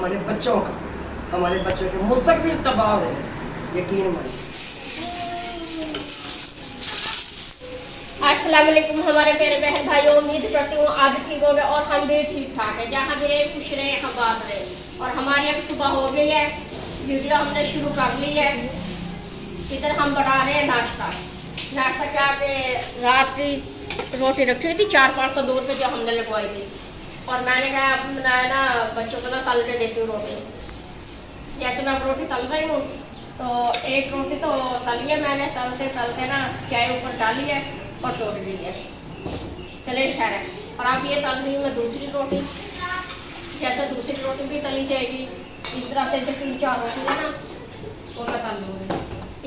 हमारे बच्चों का, हमारे बच्चों के मुस्तकबिल तबाह है, यकीन मानिए। अस्सलाम वालेकुम हमारे प्यारे बहन भाइयों, उम्मीद करती हूँ आप ठीक होंगे और हम भी ठीक ठाक है। जहाँ भी रहे खुश रहे, आबाद रहे। और हमारी अब सुबह हो गई है, वीडियो हमने शुरू कर ली है। इधर हम बना रहे हैं नाश्ता। नाश्ता क्या कि रात की रोटी रखी हुई थी 4-5 तो दूर पे जो हमने लगवाई थी, और मैंने कहा अब बनाया ना बच्चों को ना तल के देती हूँ रोटी। जैसे मैं रोटी तल रही हूँ तो एक रोटी तो तली है मैंने, तलते तलते ना चाय ऊपर डाली है और तोड़ दी है। चले खैर है। और अब ये तल रही हूँ मैं दूसरी रोटी। जैसे दूसरी रोटी भी तली जाएगी इस तरह से जो 3-4 रोटी है ना वो मैं तल लूँगी।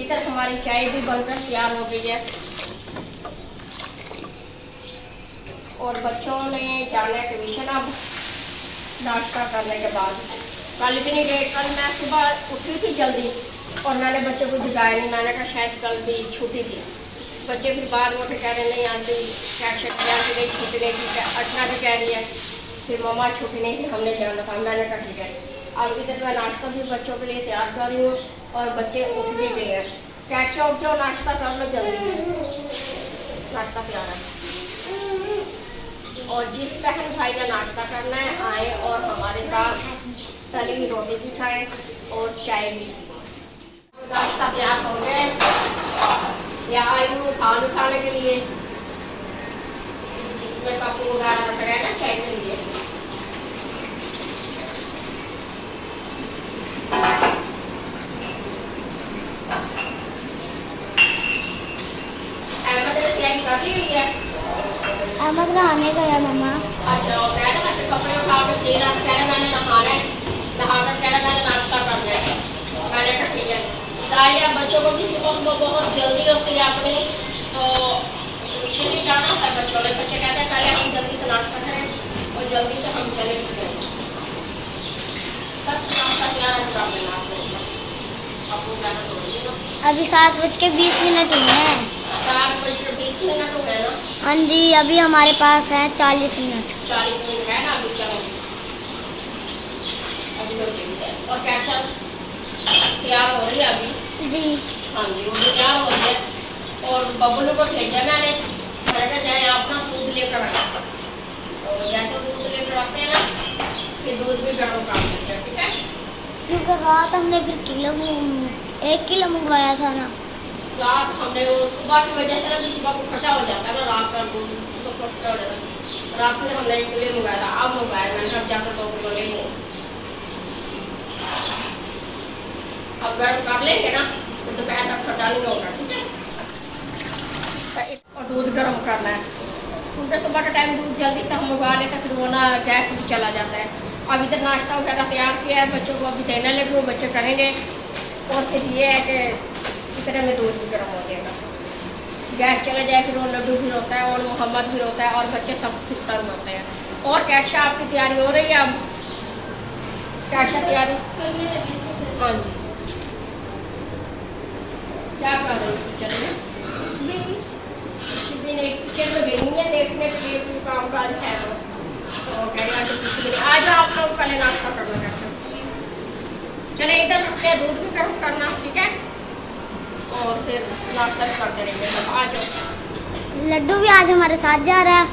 इधर हमारी चाय भी बनकर तैयार हो गई है और बच्चों ने जाना है ट्यूशन अब नाश्ता करने के बाद। कल भी नहीं गए, कल मैं सुबह उठी थी जल्दी और मैंने बच्चे को जगाया नहीं। मैंने कहा शायद कल भी छुट्टी थी। बच्चे फिर बाद में कह रहे नहीं आंटी गई छुट्टी नहीं थी, अर्चना भी कह रही है फिर मम्मा छुट्टी नहीं थी हमने जाना था। मैंने कहा ठीक है। अब इधर मैं नाश्ता भी बच्चों के लिए तैयार कर रही हूँ और बच्चे उठ भी गए हैं। कैसे उठ जाओ, नाश्ता कर लो जल्दी से, नाश्ता तैयार है। और जिस बहन भाई का नाश्ता करना है आए और हमारे साथ तली हुई रोटी भी खाएं और चाय भी। नाश्ता तैयार हो गए या आई हूँ खाना खाने के लिए, जिसमें कप वगैरह रख रहे हैं ना चाय के लिए। अहमद ने तैयारी कर ली हुई है। अहमद नहाने गया मम्मा। अच्छा वो कह रहे मैं कपड़े उठा कर दे रहा, कह रहे मैंने नहाना है, नहाकर कह रहे मैंने नाश्ता करना है। मैंने कहा ठीक है। दालिया बच्चों को भी सुबह बहुत जल्दी होती है अपनी, तो ट्यूशन भी जाना होता है बच्चों ने। बच्चे कहते हैं पहले हम जल्दी से नाश्ता करें और जल्दी से हम चले भी जाएँ। बस नाश्ता तैयार है कर देना आपको ज़्यादा तो नहीं ना। अभी 7:20 हुए हैं। 4:20 हो गए ना। हाँ जी, अभी हमारे पास है 40 मिनट। 40 मिनट है ना अभी, चलो अभी लोग। और कैसा तैयार हो रही है अभी? जी हाँ जी वो भी तैयार हो रही है। और बबलू को भेजा मैंने जाए आप ना दूध लेकर आए, तो जैसे दूध लेकर आते हैं ना फिर दूध भी गर्म कर देते हैं, ठीक है। क्योंकि रात हमने फिर 1 किलो मंगवाया था ना। रात हमने वो सुबह की वजह से ना भी सुबह को खट्टा हो जाता है ना, रात का दूध तो खट्टा हो जाता है। रात में हमने 1 किलो मंगाया था, अब मंगाया मैंने अब जाकर 2 किलो लेंगे। अब गर्म कर लेंगे ना तो दोपहर तक खट्टा नहीं होगा, ठीक है। और दूध गर्म करना है क्योंकि सुबह का टाइम दूध जल्दी से हम मंगवा लेते हैं, फिर वो ना गैस भी चला जाता है। अब इधर नाश्ता वगैरह तैयार किया है, बच्चों को अभी देने लगे, बच्चे करेंगे। और फिर ये है कि इतने में दूध भी गर्म हो जाएगा, गैस चला जाए, फिर वो लड्डू भी रोता है और मोहम्मद भी रोता है और बच्चे सब फिर तंग होते हैं। और कैसा आपकी तैयारी हो रही है अब? कैसा तैयारी? हाँ जी क्या कर रही थी? चलिए किचन में गई है देखने के लिए कोई काम काज है तो कह रही आज आप लोग पहले नाश्ता करना कैसे। चले इधर रखते हैं, दूध भी गर्म करना, ठीक है, और फिर नाश्ता भी करते रहेंगे। सब आ जाओ। लड्डू भी आज हमारे साथ जा रहा है।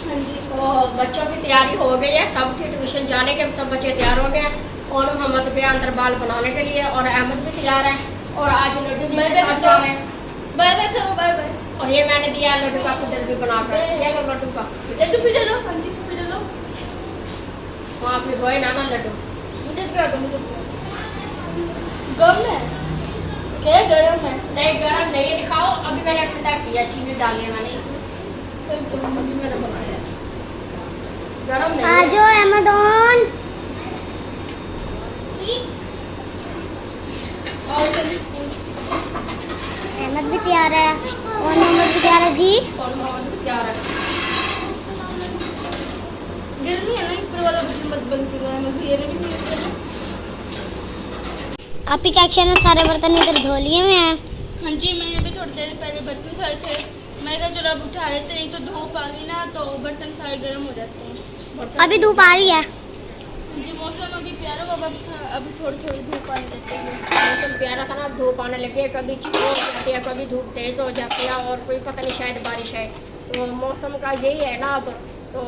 हाँ जी तो बच्चों की तैयारी हो गई है, सब की ट्यूशन जाने के सब बच्चे तैयार हो गए हैं। और मोहम्मद गया अंदर बाल बनाने के लिए और अहमद भी तैयार है और आज लड्डू भी साथ जा रहे हैं। बाय बाय करो, बाय बाय। और ये मैंने दिया लड्डू का फिर भी बनाकर, ये लो लड्डू का लड्डू फिर लो। हाँ जी फिर लो। वहाँ फिर रोए ना लड्डू। इधर पे आ दो। गरम है क्या? गरम है? नहीं गरम नहीं है, दिखाओ। अभी मैंने ठंडा किया, चीनी डाली है मैंने इसमें, अभी मैंने बनाया है। गरम नहीं आ जाओ अहमद। अहमद भी तैयार है और मोहम्मद भी तैयार है जी। और मोहम्मद भी तैयार है। गर्मी है ना, ऊपर वाला बटन मत बंद करो। अहमद भी ये नहीं। आप ही क्या एक्शन है? सारे बर्तन इधर धो लिए हुए हैं। हाँ जी, मैंने अभी थोड़ी देर पहले बर्तन धोए थे। मैं कहा चलो अब उठा लेते हैं, तो धूप आ गई ना तो बर्तन सारे गर्म हो जाते हैं। अभी धूप आ रही है। जी मौसम अभी प्यारा हुआ, अभी थोड़ी थोड़ी धूप आने लगती है। मौसम प्यारा था ना, अब धूप आने लगी है, कभी छुट्टी हो जाती है, कभी धूप तेज़ हो जाती है और कोई पता नहीं शायद बारिश है। तो मौसम का यही है ना अब। तो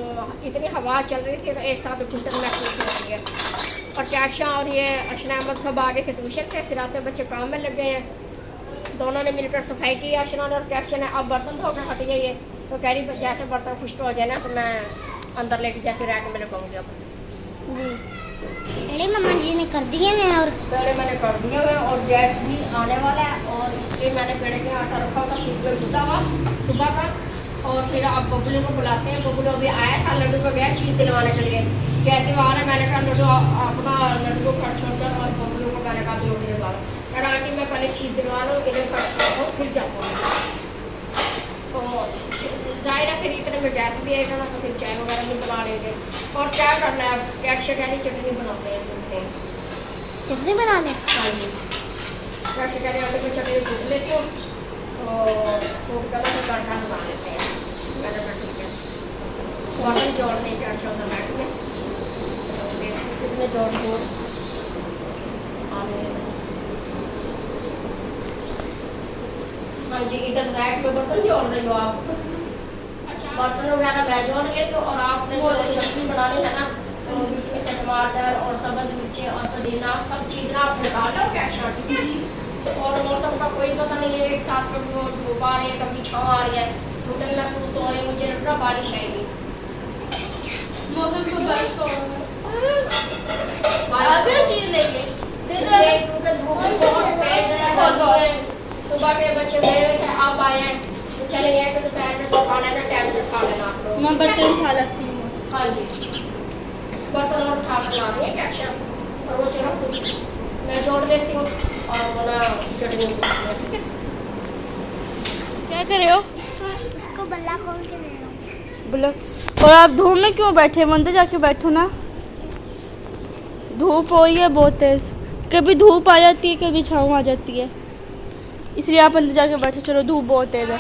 इतनी हवा चल रही थी तो एक साथ घुटन महसूस हो रही है। और कैशा और ये अशना अहमद सब आगे थे ट्यूशन से, फिर आते बच्चे काम में लग गए हैं। दोनों ने मिलकर सफाई की, अशना और कैशा ने। अब बर्तन धो कर हट गई है, तो कह रही जैसे बर्तन खुश्क हो जाए ना तो मैं अंदर लेके जाती रैक में लगाऊंगी। अब जी अरे मम्मा जी ने कर दिए मैं, और पेड़े मैंने कर दिए हुए और गैस भी आने वाला है। और इसलिए मैंने पेड़े के आटा रखा होगा फ्रिज में टूटा हुआ सुबह का। और फिर अब बबलू को बुलाते हैं। बबलू अभी आया था, लड्डू को गया चीज़ दिलवाने के लिए। जैसे वो आ रहा है मैंने कहा लड्डू अपना लड्डू को खर्च छोड़कर और बबलू को मैंने कहा रोटी दिलवा लो। कहना आंटी मैं पहले चीज़ दिलवा लूँ, इधर खर्च छोड़ो फिर जाता हूँ। तो जाहिर है फिर इतने में गैस भी आएगा ना, तो फिर चाय वगैरह भी बना लेंगे। और क्या करना है, अब कैशा कहनी चटनी बनाते हैं। चटनी बना लें। हाँ जी, कैसे कह रहे आटे को चटनी कूट लेती हूँ, तो कूट कर तो तड़का बना लेते हैं। मैंने कहा ठीक है, बर्तन जोड़ने के अच्छा होता बैठ में, तो देखते कितने जोड़ जोड़ हाँ जी, इधर रैक में बर्तन जोड़ रही हो आप। बर्तन वगैरह मैं जोड़ लेती हूँ और आपने जो चटनी बनानी है ना, तो बीच में से टमाटर और सब्ज मिर्ची और पुदीना सब चीज़ ना आप निकाल लो कैशा की। और मौसम का कोई पता नहीं है, एक साथ कभी वो धूप आ रही है, कभी छाँव आ रही है, घुटन महसूस हो रही है। मुझे लग रहा बारिश आएगी। मौसम को बारिश को बारिश आगे चीज लेके इसलिए क्योंकि धूप भी बहुत तेज है। सुबह के बच्चे गए हुए थे, अब आए हैं, तो चले गए तो दोपहर में तो खाना ना टाइम से खा लेना आप लोग। मैं बर्तन उठा लगती हूँ। हाँ जी, बर्तन और उठा कर ला रही है कैशा, और वो चलो खुद मैं जोड़ लेती हूँ और वो ना चटनी ठीक है। क्या कर रहे हो? उसको बल्ला खोल के दे रहा हूँ। बोलो। और आप धूप में क्यों बैठे हैं? अंदर जाके बैठो ना, धूप हो रही है बहुत तेज। कभी धूप आ जाती है, कभी छाँव आ जाती है, इसलिए आप अंदर जाके बैठो। चलो धूप बहुत तेज है।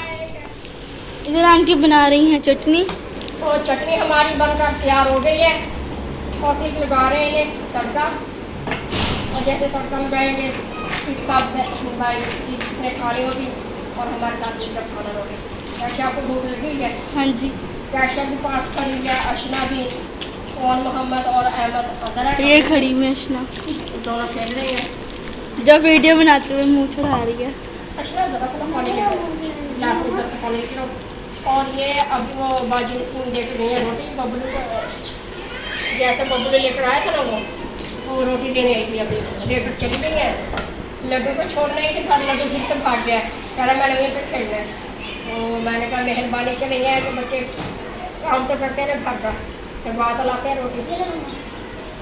इधर आंटी बना रही हैं चटनी। तो चटनी हमारी बनकर तैयार हो गई है और फिर लगा रहे हैं इन्हें तड़का। और जैसे तड़का लगाएंगे इस सब जिसने खानी होगी और हमारे साथ मिलकर खाना होगी। कैशा आपको भूख लगी है? हाँ जी, कैशा भी पास खड़ी है, अशना भी और मोहम्मद और अहमद अंदर है। ये खड़ी में अशना दोनों खेल रहे हैं। जब वीडियो बनाते हुए मुंह चढ़ा रही है। अशना ज़रा सा पानी लेकर ग्लास में ज़रा सा पानी लेकर। और ये अभी वो बाजी सिंह देख रही है रोटी बबलू को। जैसे बबलू लेकर आया था ना वो रोटी देने आई थी, अभी लेकर चली गई है। लड्डू को छोड़ना ही थी, पर लड्डू फिर से भाग गया, कह रहा मैंने वहीं पर खेलना है। तो मैंने कहा मेहरबानी चले गए तो बच्चे काम तो करते हैं ना घर का, फिर बात लाते हैं रोटी।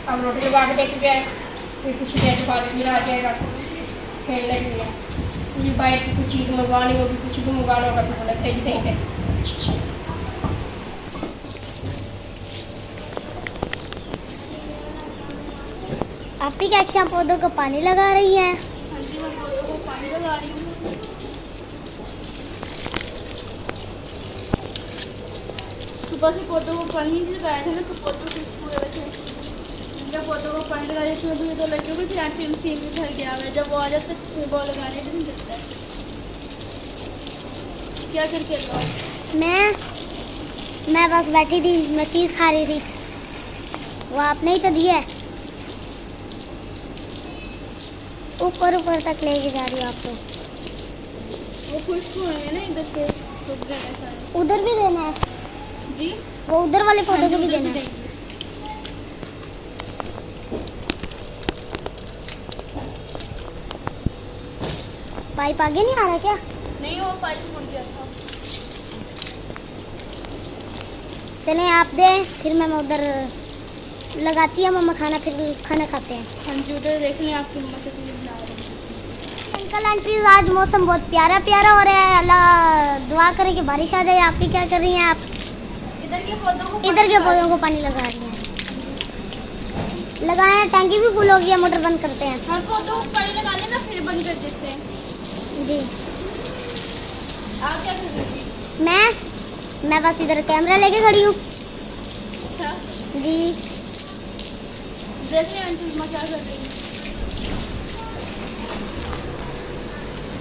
अब रोटी लगा के देख गए, फिर कुछ देर के बाद फिर आ जाएगा खेलने के लिए। ये बाहर की कुछ चीज़ मंगवानी होगी, कुछ भी मंगवाना होगा फिर उन्हें भेज देंगे। आप भी कैक्शा पौधों को पानी लगा रही हैं? हाँ जी, मैं पौधों को पानी लगा रही हूँ। सुबह से पौधों को पानी नहीं लगाया था ना, तो पौधों खुशबू हो रहे थे। जब पौधों को पानी लगाया इसमें भी तो लगी होगी। फिर आंटी उनके घर गया हुआ है, जब वो आ जाता है फिर वो लगाने नहीं लगता है। क्या करके लगाओ? मैं बस बैठी थी, मैं चीज़ खा रही थी, वो आपने ही तो दिया है। ऊपर ऊपर तक लेके जा रही हो आप तो। वो खुशबू है ना इधर से, सूख गए हैं सारे। उधर भी देना है जी, वो उधर वाले पौधों को भी उधर देना है। देंगे। पाइप आगे नहीं आ रहा क्या? नहीं, वो पाइप मुड़ गया था। चलें आप दें, फिर मैं उधर लगाती है मम्मा खाना, फिर खाना खाते हैं। हाँ जी, उधर देख लें आपकी मम्मा चटनी बना रही है। अंकल आंटी आज मौसम बहुत प्यारा प्यारा हो रहा है, अल्लाह दुआ करें कि बारिश आ जाए। आप भी क्या कर रही हैं? आप इधर के पौधों को पानी लगा रही हैं। लगाएं, टैंकी भी फुल हो गया, मोटर बंद करते हैं। हाँ, पौधों को पानी लगा लेना फिर बंद कर देते हैं। जी आप क्या कर रही हैं? मैं बस इधर कैमरा लेके खड़ी हूँ। अच्छा, जी देख रहे हैं आंटी माँ क्या कर रही है।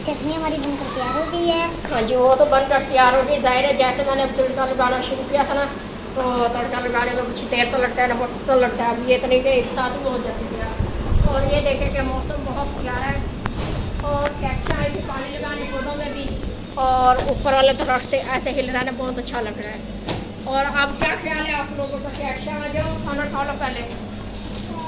चटनी हमारी बनकर तैयार हो गई है। हाँ जी, वो तो बनकर तैयार हो गई। जाहिर है जैसे मैंने अब तड़का लगाना शुरू किया था ना, तो तड़का लगाने में कुछ देर तो लगता है ना, वक्त तो लगता है। अब ये इतनी देर एक साथ ही हो जाती है। और ये देखें कि मौसम बहुत प्यारा है और कैक्शा है कि पानी लगाने पौधों में भी, और ऊपर वाले तो रास्ते ऐसे हिल रहा है, बहुत अच्छा लग रहा है। और अब क्या ख्याल है आप लोगों का? कैक्शा आ जाओ, खाना खा लो पहले।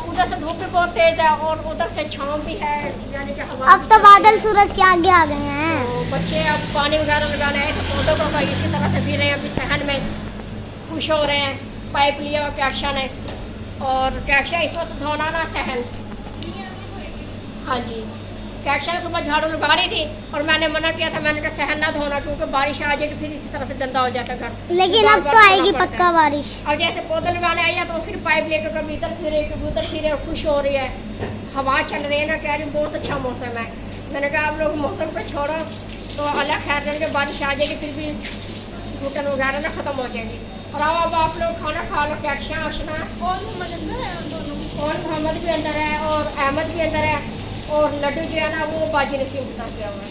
उधर से धूप भी बहुत तेज़ है और उधर से छाँव भी है, यानी कि हवा अब भी तो चल बादल रही है। सूरज के आगे आ गए हैं। तो बच्चे अब पानी वगैरह लगाने आए तो पौधों को भाई इसी तरह से पी रहे हैं। अभी सहन में खुश हो रहे हैं, पाइप लिया हुआ कैक्शा ने। और कैक्शा इस वक्त धोना ना सहन। हाँ जी, कैक्शा ने सुबह झाड़ू लगा रही थी और मैंने मना किया था, मैंने कहा सहन ना धोना क्योंकि बारिश आ जाएगी फिर इसी तरह से गंदा हो जाता घर। लेकिन अब तो आएगी पक्का बारिश। और जैसे पौधे लगाने आई है तो फिर पाइप लेकर कभी इधर फिरे कभी उधर फिरे और खुश हो रही है। हवा चल रही है ना, कह रही बहुत अच्छा मौसम है। मैंने कहा आप लोग मौसम को छोड़ो तो अल्लाह खैर देंगे, बारिश आ जाएगी फिर भी घुटन वगैरह ना ख़त्म हो जाएगी। और अब आप लोग खाना खा लो। कैक्शा आशना और मोहम्मद अंदर है दोनों। और मोहम्मद भी अंदर है और अहमद भी अंदर है और लड्डू जो है ना वो बाजी ने सिंह बता दिया हुआ है।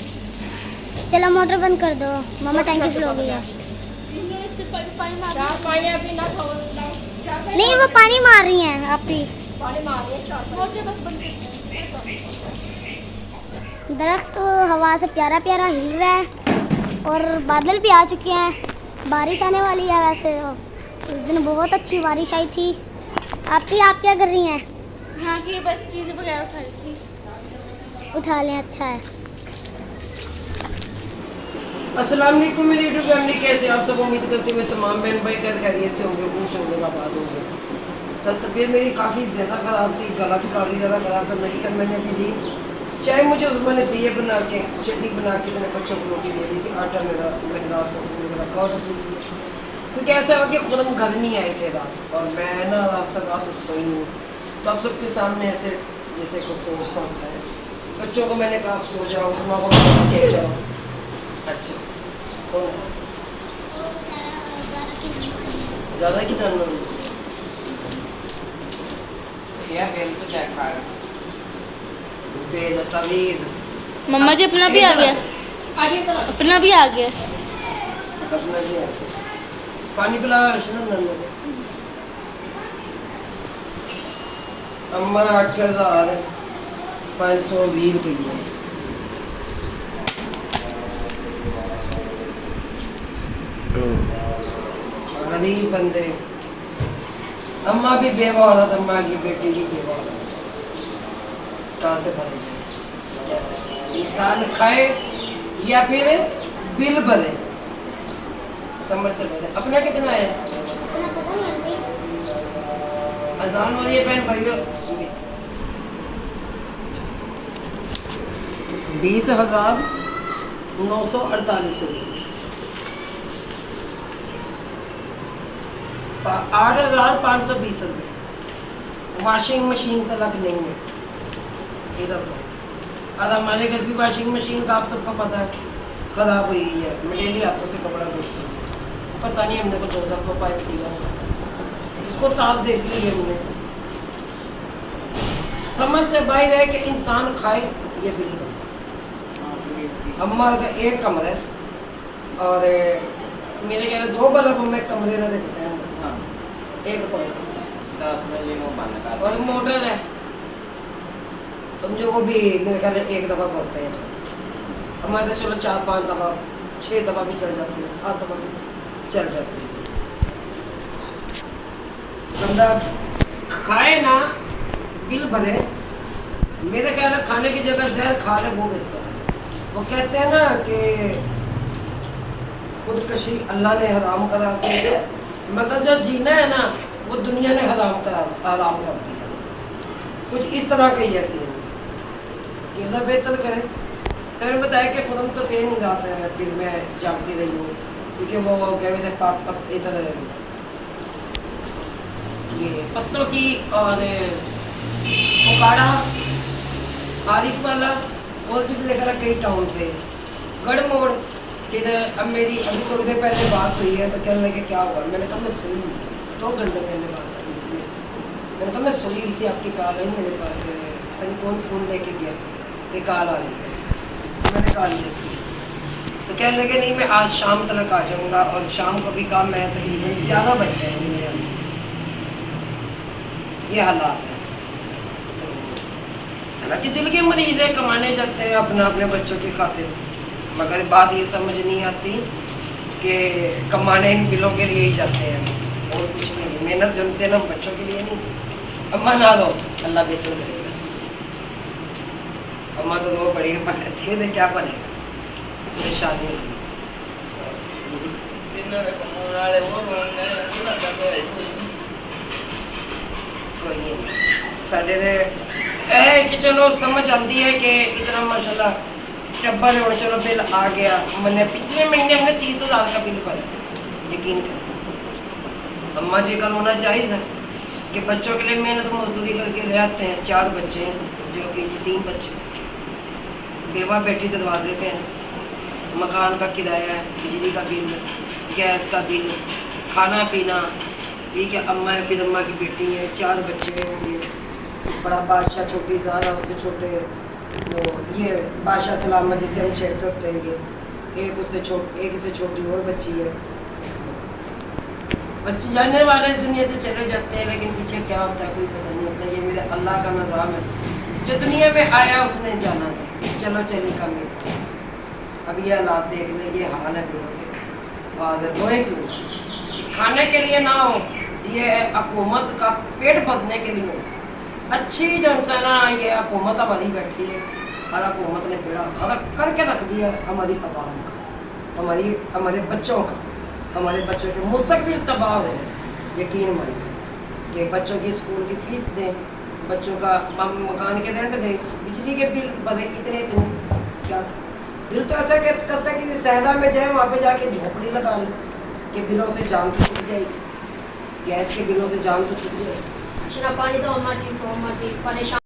चलो मोटर बंद कर दो, मामा टैंकी फुल हो गई है। इन्होंने इससे पानी मार चार पानी अभी ना थोड़ा नहीं वो पानी मार रही हैं आप ही। पानी मार रही है चार पानी। मोटर बस बंद कर। दरख्त तो हवा से प्यारा प्यारा हिल रहा है और बादल भी आ चुके हैं। बारिश आने वाली है। वैसे उस दिन बहुत अच्छी बारिश आई थी। आप क्या कर रही हैं? यहाँ की बस चीज़ें वगैरह उठाई थी। उठा लें, अच्छा है। अस्सलाम वालेकुम मेरी यूट्यूब फैमिली, कैसे आप सब? उम्मीद करते हुए तमाम बहन भाई खैर खैरियत से होंगे, खुश होंगे, आबाद होंगे। तो तबीयत मेरी काफ़ी ज़्यादा ख़राब थी, गला भी काफ़ी ज़्यादा ख़राब था। मेडिसिन मैंने अभी ली, चाय मुझे उसमें दिए बना के, चटनी बना के इसने बच्चों को रोटी दे दी थी। आटा मेरा मैंने रात को रखा और क्योंकि ऐसा हुआ कि खुद हम घर नहीं आए थे रात, और मैं ना रात सोई नहीं। तो आप सबके सामने ऐसे जैसे को फोर्स होता है। बच्चों को मैंने कहा आप सो जाओ, उस माँ को चले जाओ। अच्छा कौन है? ज़्यादा की नान बेल तवीज़ मम्मा जी अपना भी आ गया। आज ये तो अपना भी आ गया। अपना जी है। पानी पिलाओ शनम नन्नू को। अम्मा 8,520 रुपये। गरीब बंदे। अम्मा भी बेवा हो रहा था, अम्मा की बेटी भी बेवा हो रहा था। कहाँ से भरे जाए? इंसान खाए या फिर बिल भरे, समझ से भरे। अपना कितना है? अजान हो रही है बहन भाइयों। 20,948 रुपये। 8,520 रुपये। वॉशिंग मशीन तक नहीं है इधर तो। और हमारे घर भी वॉशिंग मशीन का आप सबको पता है ख़राब हुई है। मैं डेली हाथों से कपड़ा धोती हूँ। पता नहीं हमने को 2,000 को पाइप दिया, उसको ताप दे दी है हमने। समझ से बाहर है कि इंसान खाए ये बिल्कुल। अम्मा का एक कमरा है और मेरे कह रहे 2 बल्ब में कमरे का सहन, एक पंखा और मोटर है। समझो वो भी मेरे ख्याल है 1 दफ़ा भरते हैं। तो हमारे तो चलो 4-5 दफ़ा 6 दफ़ा भी चल जाती है, 7 दफ़ा भी चल जाती है। बंदा खाए ना बिल भरे। मेरे ख्याल है खाने की जगह जहर खा ले वो बेहतर है। वो कहते हैं ना कि खुदकशी अल्लाह ने हराम करा दी है, मगर जो जीना है ना वो दुनिया ने हराम कर दिया। कुछ इस तरह का ही ऐसे है कि अल्लाह बेहतर करे। सर बताया कि खुदम तो थे नहीं रात है, फिर मैं जागती रही हूँ क्योंकि वो गए हुए थे पाक इधर ये पत्तों की और उकाड़ा आरिफ वाला और भी लेकर कई टाउन थे, गढ़ मोड़। फिर अब मेरी अभी थोड़ी देर पहले बात हुई है तो कहने लगे क्या हुआ? मैंने कहा मैं सोई नहीं, 2 घंटे पहले बात आई। मैंने कहा मैं सोई हुई थी, आपकी कॉल आई मेरे पास, पता नहीं कौन फ़ोन लेके गया, ये कॉल आ रही है। मैंने कॉल लिया इसकी, तो कहने लगे नहीं मैं आज शाम तक आ जाऊँगा, और शाम को भी काम मैं तकरीबन 11 बज जाएंगे मेरे अभी, ये हालात है। तो हालांकि दिल के मरीज है, कमाने जाते हैं अपना अपने बच्चों की खातिर, मगर बात ये समझ नहीं आती कि कमाने इन बिलों के लिए ही जाते हैं और कुछ नहीं। मेहनत जो उनसे ना बच्चों के लिए नहीं। अम्मा ना दो, अल्लाह बेहतर करेगा। अम्मा तो रो पड़ी धीरे क्या बनेगा, शादी कोई नहीं साढ़े दे कि चलो समझ आती है कि इतना माशाल्लाह टब्बर और चलो बिल आ गया। मैंने पिछले महीने हमने 30,000 का बिल भरा, यकीन करें। अम्मा जी का रोना जायज़ है कि बच्चों के लिए मेहनत मजदूरी करके ले आते हैं। 4 बच्चे हैं, जो कि 3 बच्चे, बेवा बेटी दरवाजे पे हैं, मकान का किराया है, बिजली का बिल, गैस का बिल, खाना पीना, ठीक है। अम्मा है, फिर अम्मा की बेटी है, 4 बच्चे होंगे, बड़ा बादशाह, छोटी ज़ारा, उससे छोटे वो ये बादशाह सलामत जिसे हम छेड़ते होते हैं, ये एक से छोटी और बच्ची है। बच्चे जाने वाले इस दुनिया से चले जाते हैं, लेकिन पीछे क्या होता है कोई पता नहीं होता। ये मेरे अल्लाह का निज़ाम है, जो दुनिया में आया उसने जाना है, चलो चले का मेरे। अब ये हालात देख ले, ये हाल है बिलों के। और रोए क्यों? खाने के लिए ना हो, ये हुकूमत का पेट भरने के लिए अच्छी जो ना ये हुकूमत हमारी बैठती है, और हुकूमत ने बेड़ा खड़ा करके रख दिया हमारी आवाम का, हमारे बच्चों का। हमारे बच्चों के मुस्तकबिल तबाह है। यकीन मानिए कि बच्चों की स्कूल की फ़ीस दें, बच्चों का मकान के रेंट दें, बिजली के बिल बढ़े इतने क्या दिल तो ऐसा करता है कि सहरा में जाए, वहाँ पे जाके झोपड़ी लगा लें कि बिलों से जान तो छूट जाएगी, गैस के बिलों से जान तो छूट जाएगी। पानी दो अम्मा जी को, अम्मा जी परेशान।